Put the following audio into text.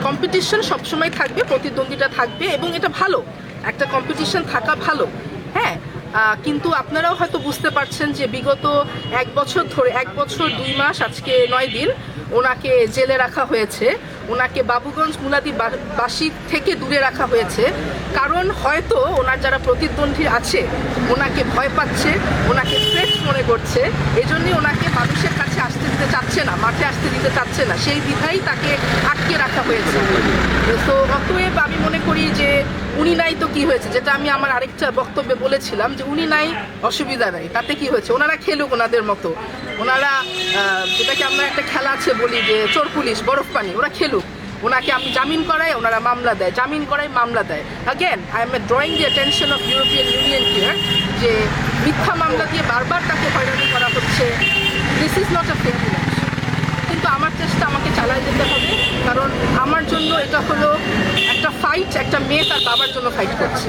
Competition সবসময় থাকবে, প্রতিদ্বন্দ্বিতা থাকবে, এবং এটা ভালো, একটা কম্পিটিশন থাকা ভালো। হ্যাঁ, কিন্তু আপনারাও হয়তো বুঝতে পারছেন যে বিগত 1 বছর ধরে, 1 বছর 2 মাস, আজকে 9 দিন ওনাকে জেলে রাখা হয়েছে, ওনাকে বাবুগঞ্জ মুলাদিবাসী থেকে দূরে রাখা হয়েছে। কারণ হয়তো ওনার যারা প্রতিদ্বন্দ্বী আছে ওনাকে ভয় পাচ্ছে, ওনাকে থ্রেট মনে করছে, এজন্যই ওনাকে মানুষের কাছে আসতে দিতে চাচ্ছে না, মাঠে আসতে দিতে চাচ্ছে না, সেই বিধাই তাকে আটকে রাখা হয়েছে। তো অতএব আমি মনে করি যে উনি নাই তো কি হয়েছে, যেটা আমি আমার আরেকটা বক্তব্যে বলেছিলাম যে উনি নাই অসুবিধা নাই, তাতে কি হয়েছে, ওনারা খেলুক ওনাদের মতো, ওনারা যেটাকে আমরা একটা খেলা আছে বলি যে চোর পুলিশ বরফ পানি, ওরা খেলুক, ওনাকে আমি জামিন করাই, ওনারা মামলা দেয়, জামিন করাই মামলা দেয়। Again I am drawing the attention of European union here, যে মিথ্যা মামলা দিয়ে বারবার তাকে হয়রানি করা হচ্ছে। This is not a fair election. কিন্তু আমার চেষ্টা আমাকে চালায় যেতে হবে, কারণ আমার জন্য এটা হলো একটা ফাইট, একটা মেয়ে তার বাবার জন্য ফাইট করছে।